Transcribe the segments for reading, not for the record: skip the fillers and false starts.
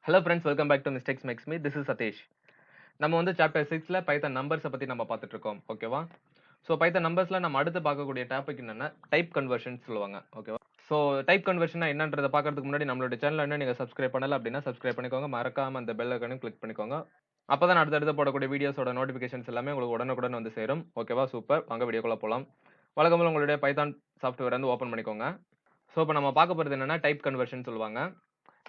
Hello friends, welcome back to Mistakes Makes Me. This is Sathish. நம்ம வந்து chapter 6ல பைத்தன் நம்பர்ஸை பத்தி நம்ம பார்த்துட்டு இருக்கோம். ஓகேவா? ஸோ பைத்தன் நம்பர்ஸ்ல நம்ம அடுத்து பார்க்கக்கூடிய டாபிக் என்னன்னா டைப் கன்வர்ஷன் சொல்லுவாங்க. ஓகேவா? ஸோ டைப் கன்வர்ஷனா என்னன்றதை பார்க்கறதுக்கு முன்னாடி நம்மளோட சேனல் என்ன நீங்க சப்ஸ்கிரைப் பண்ணல அப்படின்னா சப்ஸ்கிரைப் பண்ணிக்கோங்க. மறக்காம அந்த பெல் ஐகானையும் கிளிக் பண்ணிக்கோங்க. அப்பதான் அடுத்தடுத்து போடக்கூடிய வீடியோஸோட நோட்டிபிகேஷன்ஸ் எல்லாமே உங்களுக்கு உடனுக்குடன் வந்து சேரும். ஓகேவா? சூப்பர். வாங்க வீடியோக்குள்ள போலாம். வழக்கம் போல உங்களுடைய பைத்தான் சாஃப்ட்வேர் வந்து ஓபன் பண்ணிக்கோங்க. ஸோ இப்போ நம்ம பார்க்க போறது என்னன்னா டைப் கன்வர்ஷன் சொல்லுவாங்க.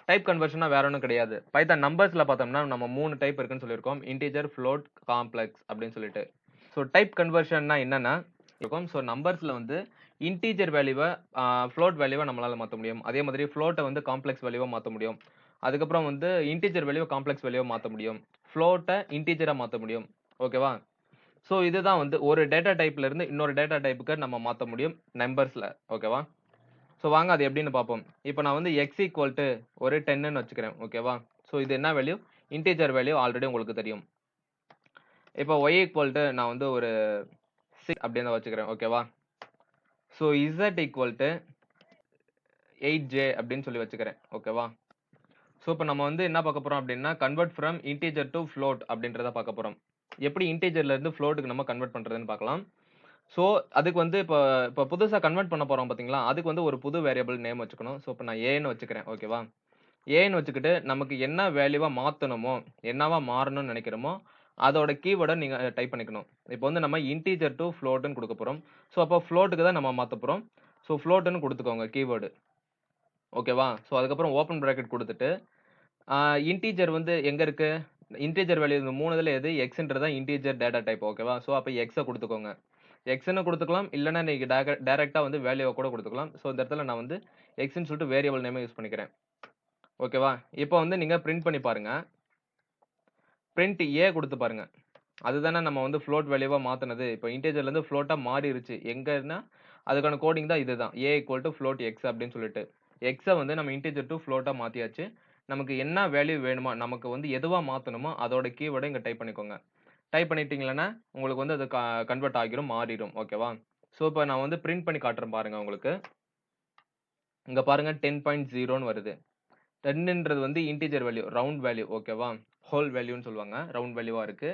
டைப் கன்வர்ஷனா வேற ஒன்றும் கிடையாது. பைத்தான் நம்பர்ஸ்ல பார்த்தோம்னா நம்ம 3 டைப் இருக்குன்னு சொல்லியிருக்கோம். இன்டிஜர், ஃப்ளோட், காம்ப்ளெக்ஸ் அப்படின்னு சொல்லிட்டு. ஸோ டைப் கன்வர்ஷன்னா என்னன்னா இருக்கும். ஸோ நம்பர்ஸ்ல வந்து இன்டிஜர் வேல்யூவை ஃப்ளோட் வேல்யூவை நம்மளால மாற்ற முடியும். அதே மாதிரி ஃப்ளோட்டை வந்து காம்ப்ளெக்ஸ் வேல்யூவா மாற்ற முடியும். அதுக்கப்புறம் வந்து இன்டிஜர் வேல்யூவை காம்ப்ளெக்ஸ் வேல்யூவா மாற்ற முடியும். ஃப்ளோட்டை இன்டிஜரா மாற்ற முடியும். ஓகேவா? ஸோ இதுதான் வந்து ஒரு டேட்டா டைப்ல இருந்து இன்னொரு டேட்டா டைப்புக்கு நம்ம மாற்ற முடியும் நம்பர்ஸ்ல. ஓகேவா? ஸோ வாங்க அது எப்படின்னு பார்ப்போம். இப்போ நான் வந்து x ஈக்குவல் டு ஒரு 10ன்னு வச்சுக்கிறேன். ஓகேவா? ஸோ இது என்ன வேல்யூ? இன்டிஜர் வேல்யூ ஆல்ரெடி உங்களுக்கு தெரியும். இப்போ y ஈக்குவல் டு நான் வந்து ஒரு 6 அப்படின்னு வச்சுக்கிறேன். ஓகேவா? So z equal to 8j அப்படின்னு சொல்லி வச்சுக்கிறேன். ஓகேவா? ஸோ இப்போ நம்ம வந்து என்ன பார்க்க போறோம் அப்படின்னா convert from integer to float அப்படின்றத பார்க்க போறோம். எப்படி இன்டிஜர்ல இருந்து ஃப்ளோட்டுக்கு நம்ம கன்வெர்ட் பண்றதுன்னு பார்க்கலாம். ஸோ அதுக்கு வந்து இப்போ இப்போ புதுசா கன்வெர்ட் பண்ண போறோம் பார்த்தீங்களா? அதுக்கு வந்து ஒரு புது வேரியபிள் நேம் வச்சுக்கணும். ஸோ இப்போ நான் ஏன்னு வச்சுக்கிறேன். ஓகேவா? ஏன்னு வச்சுக்கிட்டு நமக்கு என்ன வேல்யூவா மாத்தணுமோ, என்னவா மாறணும்னு நினைக்கிறோமோ, அதோட கீவேர்ட நீங்க டைப் பண்ணிக்கணும். இப்போ வந்து நம்ம இன்டிஜர் டூ ஃப்ளோட்ன்னு குடுக்க போறோம். ஸோ அப்போ ஃப்ளோட்டுக்கு தான் நம்ம மாத்த போறோம். ஸோ ஃப்ளோட்ன்னு குடுத்துக்கோங்க கீவேர்டு. ஓகேவா? ஸோ அதுக்கப்புறம் ஓப்பன் பிராக்கெட் குடுத்துட்டு, இன்டிஜர் வந்து எங்க இருக்கு? இன்டிஜர் வேல்யூ இந்த 3 இதுல எது? எக்ஸ்ன்றது தான் இன்டிஜர் டேட்டா டைப். ஓகேவா? ஸோ அப்ப எக்ஸ குடுத்துக்கோங்க. எக்ஸ்ன்னு குடுத்துக்கலாம். இல்லன்னா நீங்க டைரக்ட்டா வந்து வேல்யூவ கூட குடுத்துக்கலாம். ஸோ இந்த இடத்துல நான் வந்து எக்ஸ்ன்னு சொல்லிட்டு வேரியபிள் நேம யூஸ் பண்ணிக்கிறேன். ஓகேவா? இப்போ வந்து நீங்க பிரிண்ட் பண்ணி பாருங்க. பிரிண்ட் ஏ குடுத்து பாருங்க. அதுதானே நம்ம வந்து ஃப்ளோட் வேல்யூவா மாத்துனது. இப்போ இன்டிஜர்ல இருந்து ஃப்ளோட்டா மாறிருச்சு. எங்கன்னா அதுக்கான கோடிங் தான் இதுதான். a equal to float X அப்படின்னு சொல்லிட்டு. எக்ஸ வந்து நம்ம இன்டிஜர் டூ ஃப்ளோட்டா மாத்தியாச்சு. நமக்கு என்ன வேல்யூ வேணுமோ, நமக்கு வந்து எதுவா மாத்தணுமோ அதோட கீவேர்ட இங்க டைப் பண்ணிக்கோங்க. டைப் பண்ணிட்டீங்கன்னா, உங்களுக்கு வந்து அது கன்வெர்ட் ஆகிரும், மாறிடும். ஓகேவா? ஸோ இப்போ நான் வந்து பிரிண்ட் பண்ணி காட்டுறேன் பாருங்க உங்களுக்கு. இங்க பாருங்க 10.0ன்னு வருது. 10ன்றது வந்து இன்டிஜர் வேல்யூ, ரவுண்ட் வேல்யூ. ஓகேவா? ஹோல் வேல்யூன்னு சொல்லுவாங்க. ரவுண்ட் வேல்யூவா இருக்கு.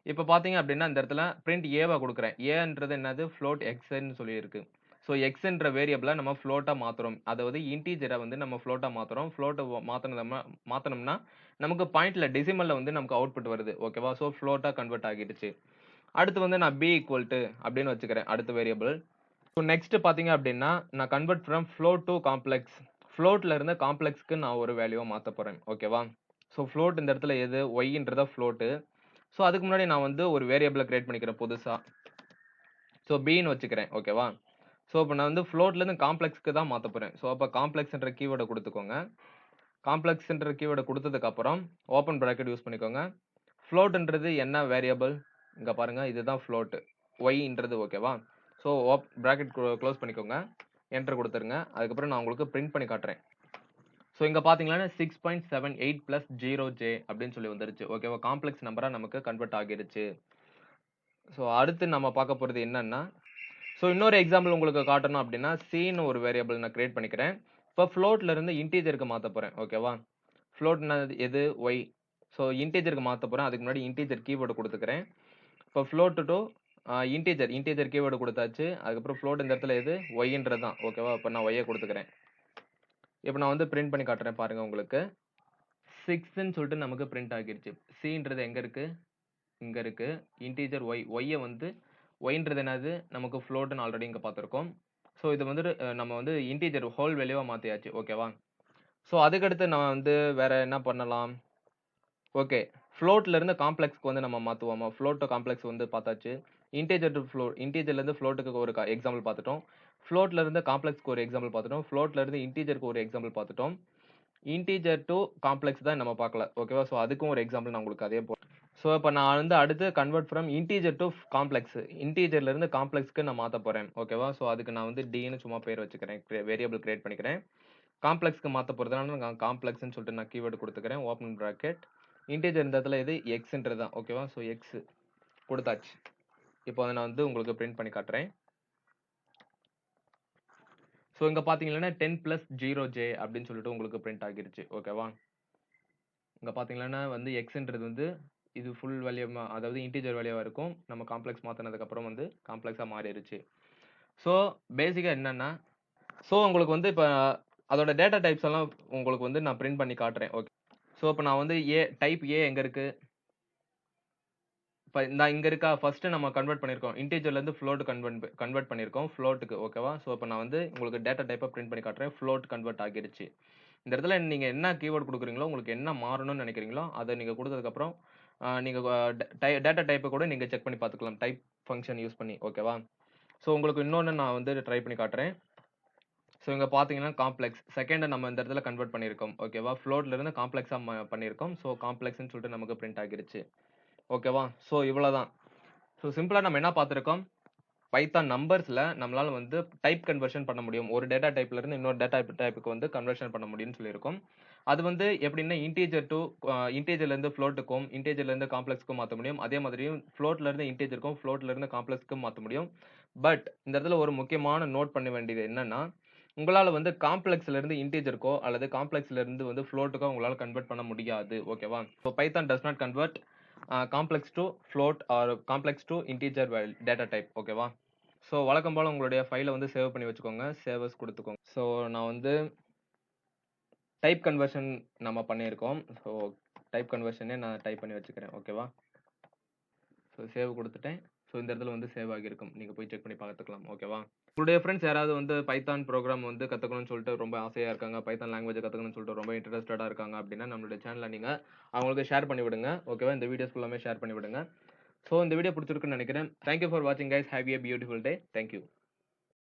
இப்ப பார்த்தீங்க அப்படின்னா, இந்த இடத்துல பிரிண்ட் ஏவா குடுக்குறேன். ஏன்றது என்னது? ஃப்ளோட் எக்ஸ்ன்னு சொல்லியிருக்கு. ஸோ எக்ஸ்ன்ற வேரியபிள நம்ம ஃப்ளோட்டா மாத்துறோம். அதாவது இன்டிஜர வந்து நம்ம ஃப்ளோட்டா மாத்துறோம். ஃப்ளோட்ட மாத்துனோம்னா நமக்கு பாயிண்ட்ல டெசிமல்ல வந்து நமக்கு அவுட்புட் வருது. ஓகேவா? ஸோ ஃப்ளோட்டா கன்வெர்ட் ஆகிடுச்சு. அடுத்து வந்து நான் b ஈக்குவல் டு அப்படின்னு வச்சுக்கிறேன். அடுத்த வேரியபிள். ஸோ நெக்ஸ்ட் பார்த்தீங்க அப்படின்னா, நான் convert from float to complex. ஃப்ளோட்ல இருந்து காம்ப்ளெக்ஸ்க்கு நான் ஒரு வேல்யூவா மாத்த போறேன். ஓகேவா? ஸோ ஃப்ளோட் இந்த இடத்துல எது? ஒய்ன்றத ஃப்ளோட்டு. ஸோ அதுக்கு முன்னாடி நான் வந்து ஒரு வேரியபிள கிரியேட் பண்ணிக்கிறேன் புதுசா. ஸோ பின்னு வச்சுக்கிறேன். ஓகேவா? ஸோ இப்போ நான் வந்து ஃப்ளோட்ல இருந்து காம்ப்ளெக்ஸ்க்கு தான் மாத்த போறேன். ஸோ அப்ப காம்ப்ளெக்ஸ்ன்ற கீவேர்ட குடுத்துக்கோங்க. காம்ப்ளெக்ஸ்ன்ற கீவேர்ட குடுத்ததுக்கு அப்புறம் ஓப்பன் பிராக்கெட் யூஸ் பண்ணிக்கோங்க. ஃப்ளோட்ன்றது என்ன வேரியபிள்? இங்க பாருங்க இதுதான் ஃப்ளோட். ஒய்ன்றது. ஓகேவா? ஸோ பிராக்கெட் க்ளோஸ் பண்ணிக்கோங்க. என்டர் குடுத்துருங்க. அதுக்கப்புறம் நான் உங்களுக்கு பிரிண்ட் பண்ணி காட்டுறேன். ஸோ இங்க பார்த்தீங்கன்னா 6.78 பிளஸ் 0j அப்படின்னு சொல்லி வந்துருச்சு. ஓகேவா? காம்ப்ளெக்ஸ் நம்பரா நமக்கு கன்வெர்ட் ஆகிருச்சு. ஸோ அடுத்து நம்ம பார்க்க போறது என்னன்னா, ஸோ இன்னொரு எக்ஸாம்பிள் உங்களுக்கு காட்டணும் அப்படின்னா, ன்னு ஒரு வேரியபிள் நான் கிரியேட் பண்ணிக்கிறேன். இப்போ ஃப்ளோட்ல இருந்து இன்டிஜருக்கு மாத்த போறேன். ஓகேவா? ஃப்ளோட்னா எது? ஒய். ஸோ இன்டிஜருக்கு மாத்த போறேன். அதுக்கு முன்னாடி இன்டிஜர் கீவேர்டு குடுத்துக்கிறேன். இப்போ ஃப்ளோட் டூ இன்டிஜர் கீவேர்டு குடுத்தாச்சு. அதுக்கப்புறம் ஃப்ளோட் இந்த இடத்துல எது? ஒய்ன்றது தான். ஓகேவா? இப்போ நான் ஒய்ய குடுத்துக்கிறேன். இப்போ நான் வந்து பிரிண்ட் பண்ணி காட்டுறேன் பாருங்க உங்களுக்கு. 6ன்னு சொல்லிட்டு நமக்கு பிரிண்ட் ஆகிருச்சு. ன்றது எங்க இருக்கு? இங்க இருக்கு. Integer Y. ஒய்ய வந்து ஒய்ன்றது என்னது? நமக்கு ஃப்ளோட்ன்னு ஆல்ரெடி இங்க பார்த்திருக்கோம். ஸோ இது வந்துட்டு நம்ம வந்து இன்டிஜர் ஹோல் வேல்யூவா மாத்தியாச்சு. ஓகேவா? ஸோ அதுக்கடுத்து நான் வந்து வேற என்ன பண்ணலாம்? ஓகே. ஃப்ளோட்ல இருந்து காம்ப்ளெக்ஸ்க்கு வந்து நம்ம மாத்துவோமா? ஃப்ளோட் டூ காம்ப்ளெக்ஸ் வந்து பார்த்தாச்சு. Integer two float. இன்டிஜர்ல இருந்து ஃப்ளோட்டுக்கு ஒரு எக்ஸாம்பிள் பார்த்துட்டோம். ஃப்ளோட்ல இருந்து காம்ப்ளெக்ஸ்க்கு ஒரு எக்ஸாம்பிள் பார்த்துட்டோம். ஃப்ளோட்ல இருந்து இன்டிஜருக்கு ஒரு எக்ஸாம்பிள் பார்த்துட்டோம். இன்டிஜர் டூ காம்ப்ளெக்ஸ் தான் நம்ம பார்க்கல. ஓகேவா? ஸோ அதுக்கும் ஒரு எக்ஸாம்பிள் நான் உங்களுக்கு அதே ஸோ இப்ப நான் வந்து அடுத்து convert from integer to complex. இன்டிஜர்ல இருந்து காம்ப்ளெக்ஸ்க்கு நான் மாத்த போறேன். ஓகேவா? ஸோ அதுக்கு நான் வந்து ன்னு சும்மா பேர் வச்சுக்கிறேன். வேரியபிள் கிரியேட் பண்ணிக்கிறேன். காம்ப்ளெக்ஸ்க்கு மாத்த போறதுனால நான் காம்ப்ளெக்ஸ்ன்னு சொல்லிட்டு நான் கீவேர்ட் குடுத்துக்கிறேன். Open bracket. இன்டிஜர் இந்த இடத்துல எது? எக்ஸ்ன்றது தான். ஓகேவா? ஸோ எக்ஸ் குடுத்தாச்சு. இப்போ அத நான் வந்து உங்களுக்கு பிரிண்ட் பண்ணி காட்டுறேன். ஸோ இங்க பார்த்தீங்கன்னா 10 பிளஸ் 0j அப்படின்னு சொல்லிட்டு உங்களுக்கு பிரிண்ட் ஆகிருச்சு. ஓகேவா? இங்க பாத்தீங்கன்னா வந்து எக்ஸ்ன்றது வந்து இது ஃபுல் வேல்யூ, அதாவது இன்டிஜர் வேல்யூவா இருக்கும். நம்ம காம்ப்ளெக்ஸ் மாத்தினதுக்கு அப்புறம் வந்து காம்ப்ளெக்ஸா மாறிடுச்சு. ஸோ பேசிக்கா என்னன்னா, ஸோ உங்களுக்கு வந்து இப்ப அதோட டேட்டா டைப்ஸ் எல்லாம் உங்களுக்கு வந்து நான் பிரிண்ட் பண்ணி காட்டுறேன். ஓகே. ஸோ இப்ப நான் வந்து டைப் ஏ எங்க இருக்கு? இப்ப நான் இங்க இருக்கா? ஃபர்ஸ்ட் நம்ம கன்வெர்ட் பண்ணியிருக்கோம். இன்டிஜர்ல இருந்து ஃப்ளோட் கன்வெர்ட் பண்ணியிருக்கோம். ஃப்ளோட்டுக்கு ஓகேவா? ஸோ இப்ப நான் வந்து உங்களுக்கு டேட்டா டைப்பா பிரிண்ட் பண்ணி காட்டுறேன். ஃப்ளோட் கன்வெர்ட் ஆகிடுச்சு. இந்த இடத்துல நீங்க என்ன கீவேர்ட் குடுக்குறீங்களோ, உங்களுக்கு என்ன மாறணும்னு நினைக்கிறீங்களோ, அத நீங்க குடுத்ததுக்கு அப்புறம் நீங்க டேட்டா டைப்ப கூட நீங்க செக் பண்ணி பார்த்துக்கலாம். டைப் ஃபங்ஷன் யூஸ் பண்ணி ஓகேவா? ஸோ உங்களுக்கு இன்னொன்னு நான் வந்து ட்ரை பண்ணி காட்டுறேன். ஸோ இங்க பார்த்தீங்கன்னா காம்ப்ளெக்ஸ். செகண்ட நம்ம இந்த இடத்துல கன்வெர்ட் பண்ணியிருக்கோம். ஓகேவா? ஃப்ளோட்ல இருந்து காம்ப்ளெக்ஸா பண்ணியிருக்கோம். ஸோ காம்ப்ளெக்ஸ்ன்னு சொல்லிட்டு நமக்கு பிரிண்ட் ஆகிருச்சு. ஓகேவா? ஸோ இவ்வளவுதான். ஸோ சிம்பிளா நம்ம என்ன பார்த்திருக்கோம்? பைதான் நம்பர்ஸ்ல நம்மளால வந்து டைப் கன்வர்ஷன் பண்ண முடியும். ஒரு டேட்டா டைப்ல இருந்து இன்னொரு டேட்டா டைப்புக்கு வந்து கன்வர்ஷன் பண்ண முடியும்னு சொல்லியிருக்கோம். அது வந்து எப்படின்னா இன்டிஜர் டூ இன்டிஜர்ல இருந்து ஃப்ளோட்டுக்கும், இன்டிஜர்ல இருந்து காம்ப்ளெக்ஸ்க்கும் மாத்த முடியும். அதே மாதிரியும் ஃப்ளோட்ல இருந்து இன்டிஜருக்கும், ஃப்ளோட்ல இருந்து காம்ப்ளெக்ஸ்க்கும் மாத்த முடியும். பட் இந்த இடத்துல ஒரு முக்கியமான நோட் பண்ண வேண்டியது என்னன்னா, உங்களால வந்து காம்ப்ளெக்ஸ்ல இருந்து இன்டிஜருக்கோ அல்லது காம்ப்ளெக்ஸ்ல இருந்து வந்து ஃப்ளோட்டுக்கோ உங்களால கன்வெர்ட் பண்ண முடியாது. ஓகேவா? So Python does not convert complex to float or complex to integer data type. ஓகேவா? ஸோ வழக்கம் போல உங்களுடைய ஃபைல வந்து சேவ் பண்ணி வச்சுக்கோங்க. Save as குடுத்துக்கோங்க. ஸோ நான் வந்து டைப் கன்வர்ஷன் நம்ம பண்ணியிருக்கோம். ஸோ டைப் கன்வர்ஷனே நான் டைப் பண்ணி வச்சுக்கிறேன். ஓகேவா? ஸோ சேவ் குடுத்துட்டேன். ஸோ இந்த இடத்துல வந்து சேவ் ஆகியிருக்கும். நீங்க போய் செக் பண்ணி பார்த்துக்கலாம். ஓகேவா? உங்களுடைய ஃப்ரெண்ட்ஸ் யாராவது வந்து பைதான் ப்ரோகிராம் வந்து கத்துக்கணும்னு சொல்லிட்டு ரொம்ப ஆசையா இருக்காங்க. பைதான் லாங்குவேஜ் கத்துக்கணும்னு சொல்லிட்டு ரொம்ப இன்ட்ரஸ்டடா இருக்காங்க அப்படின்னா, நம்மளுடைய சேனல நீங்க அவங்களுக்கு ஷேர் பண்ணி விடுங்க. ஓகேவா? இந்த வீடியோஸ் ஃபுல்லாமே ஷேர் பண்ணி விடுங்க. ஸோ இந்த வீடியோ பிடிச்சிருக்குன்னு நினைக்கிறேன். தேங்க் யூ ஃபார் வாட்சிங் guys. Have a beautiful day. Thank you.